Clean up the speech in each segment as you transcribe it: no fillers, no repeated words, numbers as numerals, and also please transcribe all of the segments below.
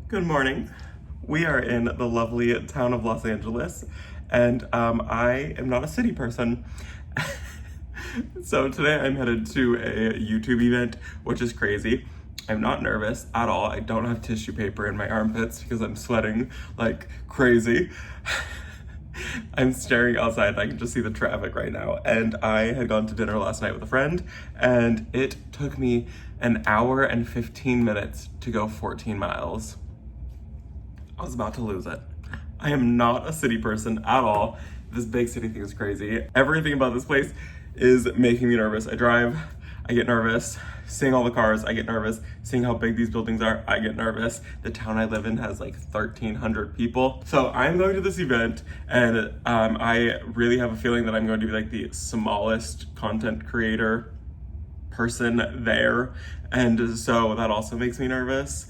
Good morning. We are in the lovely town of Los Angeles, and I am not a city person. So today I'm headed to a YouTube event, which is crazy. I'm not nervous at all. I don't have tissue paper in my armpits because I'm sweating like crazy. I'm staring outside, I can just see the traffic right now. And I had gone to dinner last night with a friend, and it took me an hour and 15 minutes to go 14 miles. I was about to lose it. I am not a city person at all. This big city thing is crazy. Everything about this place is making me nervous. I drive, I get nervous. Seeing all the cars, I get nervous. Seeing how big these buildings are, I get nervous. The town I live in has like 1,300 people. So I'm going to this event, and I really have a feeling that I'm going to be like the smallest content creator person there. And so that also makes me nervous.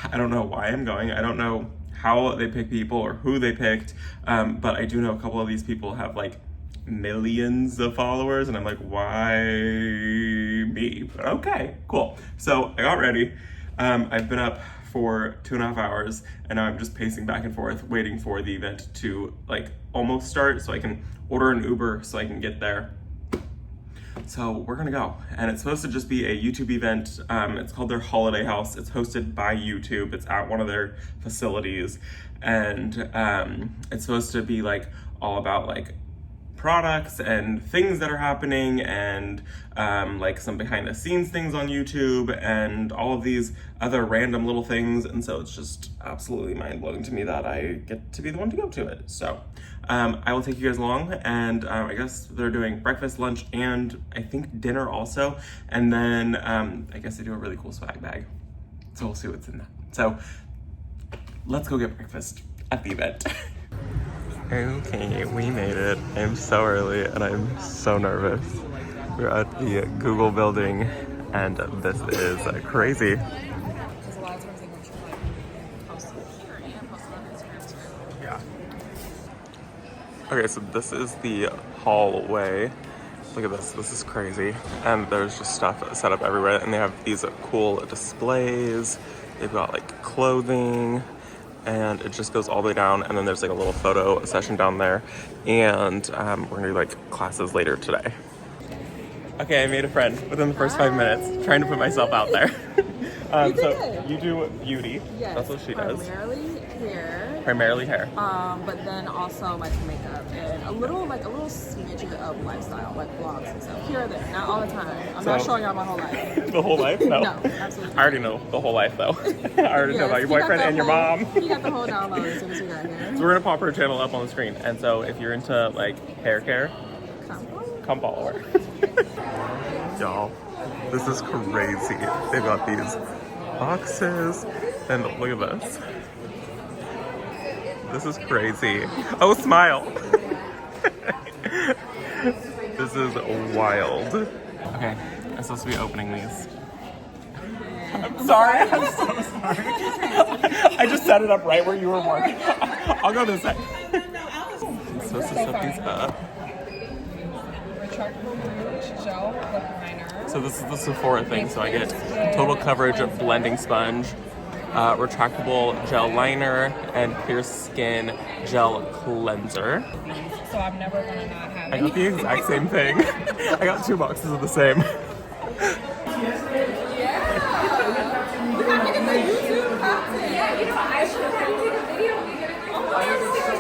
I don't know why I'm going. I don't know how they pick people or who they picked, but I do know a couple of these people have like millions of followers, and I'm like, why me? But okay, cool. So I got ready. I've been up for 2.5 hours, and now I'm just pacing back and forth, waiting for the event to like almost start so I can order an Uber so I can get there. So we're gonna go, and it's supposed to just be a YouTube event. It's called their Holiday House. It's hosted by YouTube. It's at one of their facilities, and it's supposed to be like all about like products and things that are happening, and like some behind the scenes things on YouTube and all of these other random little things. And so it's just absolutely mind blowing to me that I get to be the one to go to it. So I will take you guys along, and I guess they're doing breakfast, lunch, and I think dinner also. And then I guess they do a really cool swag bag. So we'll see what's in that. So let's go get breakfast at the event. Okay, we made it. I'm so early and I'm so nervous. We're at the Google building, and this is crazy. Yeah. Okay, so this is the hallway. Look at this, this is crazy. And there's just stuff set up everywhere, and they have these cool displays. They've got like clothing, and it just goes all the way down, and then there's like a little photo session down there, and we're gonna do like classes later today. Okay, I made a friend within the first 5 minutes, trying to put myself out there. So you do beauty. Yes, that's what she does. Primarily hair. Hair. But then also like makeup and a little smidget of lifestyle, like vlogs and stuff here or there, not all the time. I'm not showing y'all my whole life. The whole life? No. No, absolutely. I already know the whole life though. I already know about your boyfriend and your mom. You got the whole download as soon as we got here. So we're gonna pop her channel up on the screen, and so if you're into like hair care, come follow her. Y'all, this is crazy. They've got these boxes, and look at this. This is crazy. Oh, smile. This is wild. Okay, I'm supposed to be opening these. I'm sorry, I'm so sorry. I just set it up right where you were marking. I'll go this side. I'm supposed to set these up. So this is the Sephora thing, so I get total coverage of blending sponge, retractable gel liner, and clear skin gel cleanser. So I'm never gonna not have it. I got the exact same thing. I got 2 boxes of the same.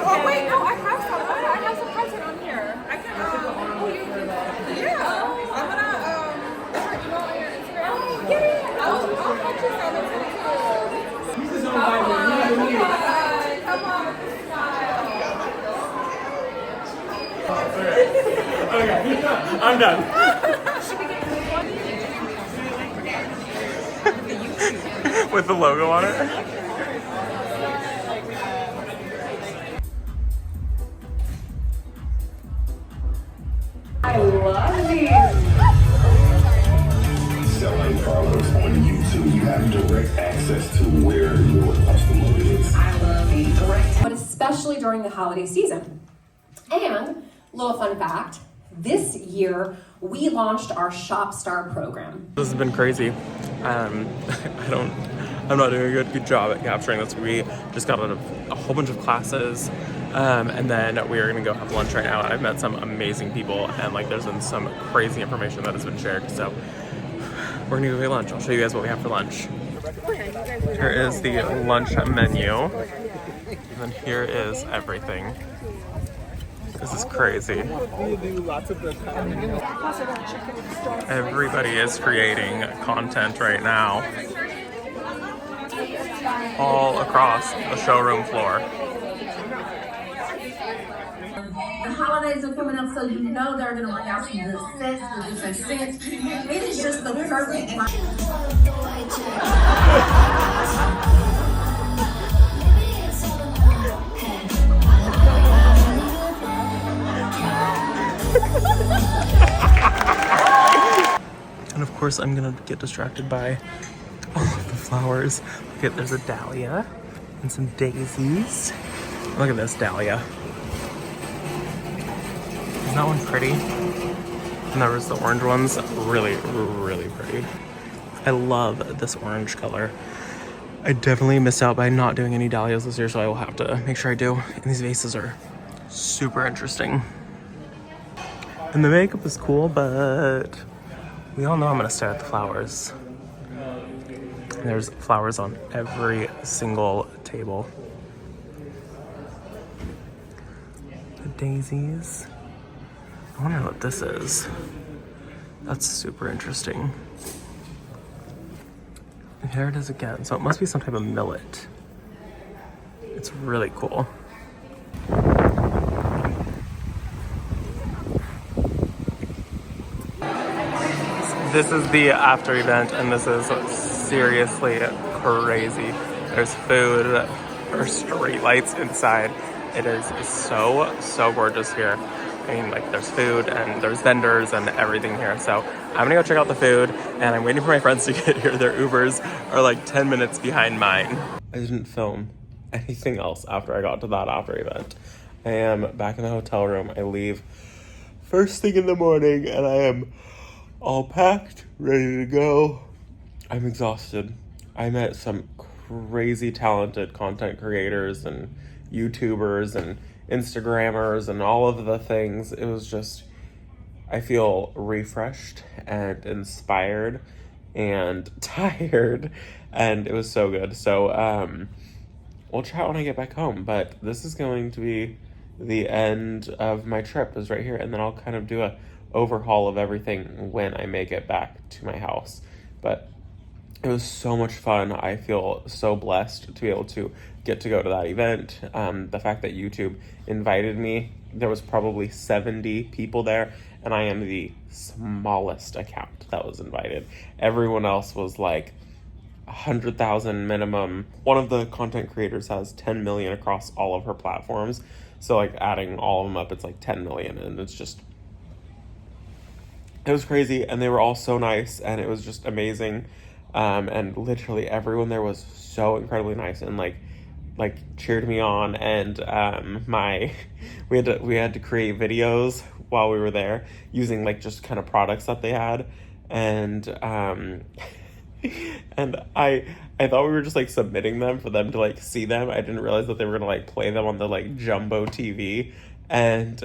Oh wait, no, I have some. I have some content on here. I can I'm gonna your email on your Instagram. Yeah. I'll put you some. This is come on. Okay, I'm done. With the logo on it? I love these. Selling products on YouTube, you have direct access to where your customer is. I love these direct. But especially during the holiday season. And, little fun fact, this year we launched our Shop Star program. This has been crazy. I'm not doing a good job at capturing this. We just got out of a whole bunch of classes, and then we are gonna go have lunch right now. I've met some amazing people, and like there's been some crazy information that has been shared. So we're gonna go get lunch. I'll show you guys what we have for lunch. Here is the lunch menu, and then here is everything. This is crazy. Everybody is creating content right now, all across the showroom floor. The holidays are coming up, so you know they're gonna bring out some good sets, the different scents. It is just the perfect. And of course, I'm gonna get distracted by all of the flowers. Look at, there's a dahlia and some daisies. Look at this dahlia. Isn't that one pretty? And there was the orange ones, really, really pretty. I love this orange color. I definitely missed out by not doing any dahlias this year, so I will have to make sure I do. And these vases are super interesting. And the makeup is cool, but we all know I'm gonna stare at the flowers. And there's flowers on every single table. The daisies. I wonder what this is. That's super interesting. And here it is again. So it must be some type of millet. It's really cool. This is the after event, and this is seriously crazy. There's food, there's street lights inside. It is so gorgeous here. I mean, like, there's food and there's vendors and everything here. So I'm gonna go check out the food, and I'm waiting for my friends to get here. Their Ubers are like 10 minutes behind mine. I didn't film anything else after I got to that after event. I am back in the hotel room. I leave first thing in the morning, and I am all packed, ready to go. I'm exhausted. I met some crazy talented content creators and YouTubers and Instagrammers and all of the things. It was just, I feel refreshed and inspired and tired, and it was so good. So we'll chat when I get back home, but this is going to be the end of my trip, is right here, and then I'll kind of do a overhaul of everything when I make it back to my house. But it was so much fun. I feel so blessed to be able to get to go to that event. The fact that YouTube invited me, there was probably 70 people there, and I am the smallest account that was invited. Everyone else was like 100,000 minimum. One of the content creators has 10 million across all of her platforms. So like adding all of them up, it's like 10 million, and it's just, it was crazy, and they were all so nice, and it was just amazing. And literally everyone there was so incredibly nice and like cheered me on. And we had to create videos while we were there using like just kind of products that they had, and and I thought we were just like submitting them for them to like see them. I didn't realize that they were gonna like play them on the like jumbo TV. And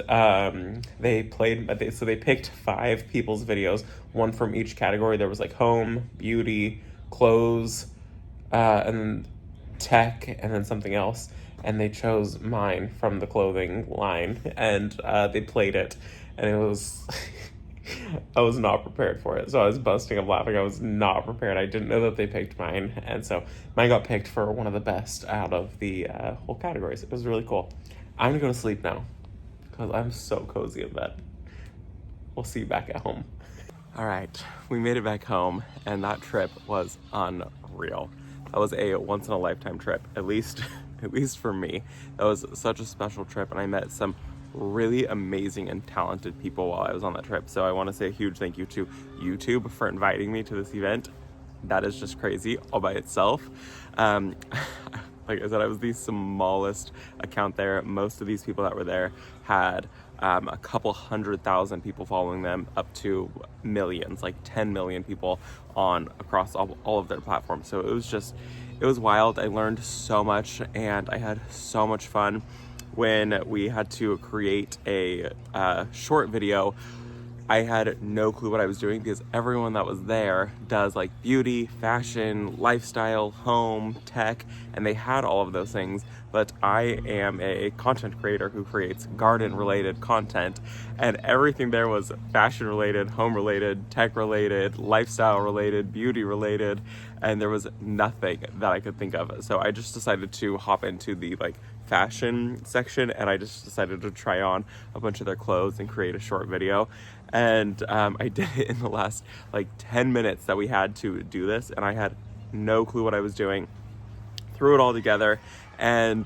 they picked 5 people's videos, one from each category. There was like home, beauty, clothes, and tech, and then something else. And they chose mine from the clothing line, and they played it, and it was I was not prepared for it, so I was busting up laughing. I was not prepared. I didn't know that they picked mine, and so mine got picked for one of the best out of the whole categories. It was really cool. I'm gonna go to sleep now, because I'm so cozy in bed. We'll see you back at home. All right, we made it back home, and that trip was unreal. That was a once-in-a-lifetime trip, at least for me. That was such a special trip, and I met some really amazing and talented people while I was on that trip. So I want to say a huge thank you to YouTube for inviting me to this event. That is just crazy all by itself. Like I said, I was the smallest account there. Most of these people that were there had a couple 100,000 people following them, up to millions, like 10 million people across all of their platforms. So it it was wild. I learned so much and I had so much fun when we had to create a short video. I had no clue what I was doing because everyone that was there does like beauty, fashion, lifestyle, home, tech, and they had all of those things. But I am a content creator who creates garden related content, and everything there was fashion related, home related, tech related, lifestyle related, beauty related, and there was nothing that I could think of. So I just decided to hop into the like fashion section, and I just decided to try on a bunch of their clothes and create a short video. And I did it in the last like 10 minutes that we had to do this, and I had no clue what I was doing. Threw it all together, and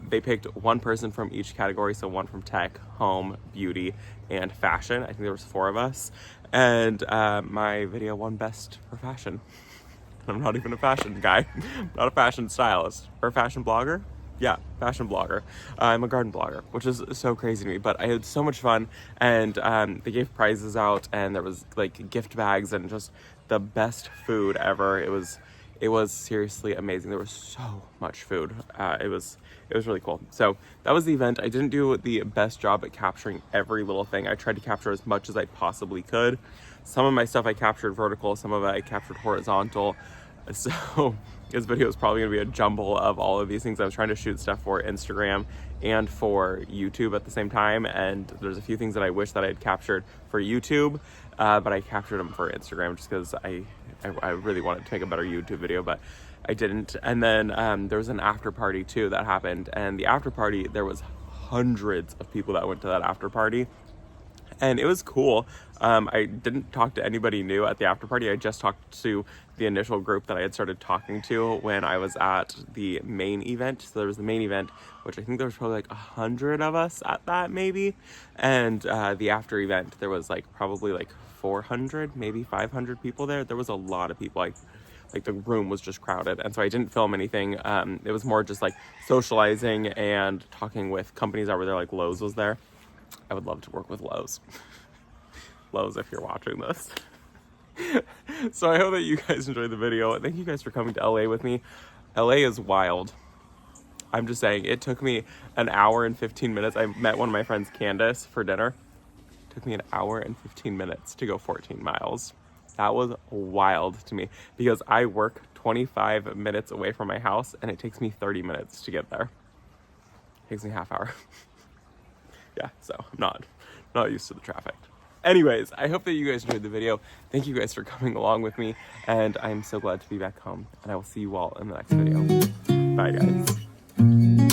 they picked one person from each category, so one from tech, home, beauty, and fashion. I think there was 4 of us, and my video won best for fashion. I'm not even a fashion guy. I'm not a fashion stylist or a fashion blogger. Yeah, fashion blogger. I'm a garden blogger, which is so crazy to me, but I had so much fun, and they gave prizes out, and there was like gift bags and just the best food ever. It was seriously amazing. There was so much food. It was really cool. So that was the event. I didn't do the best job at capturing every little thing. I tried to capture as much as I possibly could. Some of my stuff I captured vertical, some of it I captured horizontal. So this video is probably gonna be a jumble of all of these things. I was trying to shoot stuff for Instagram and for YouTube at the same time, and there's a few things that I wish that I had captured for YouTube, but I captured them for Instagram just because I really wanted to make a better YouTube video, but I didn't. And then there was an after party too that happened, and the after party, there was hundreds of people that went to that after party. And it was cool. I didn't talk to anybody new at the after party. I just talked to the initial group that I had started talking to when I was at the main event. So there was the main event, which I think there was probably like 100 of us at that maybe. And the after event, there was like probably like 400, maybe 500 people there. There was a lot of people. Like the room was just crowded, and so I didn't film anything. It was more just like socializing and talking with companies that were there, like Lowe's was there. I would love to work with Lowe's. Lowe's, if you're watching this. So I hope that you guys enjoyed the video. Thank you guys for coming to LA with me. LA is wild. I'm just saying, it took me an hour and 15 minutes. I met one of my friends, Candace, for dinner. It took me an hour and 15 minutes to go 14 miles. That was wild to me because I work 25 minutes away from my house, and it takes me 30 minutes to get there. It takes me a half hour. Yeah, so I'm not used to the traffic. Anyways, I hope that you guys enjoyed the video. Thank you guys for coming along with me, and I'm so glad to be back home, and I will see you all in the next video. Bye, guys.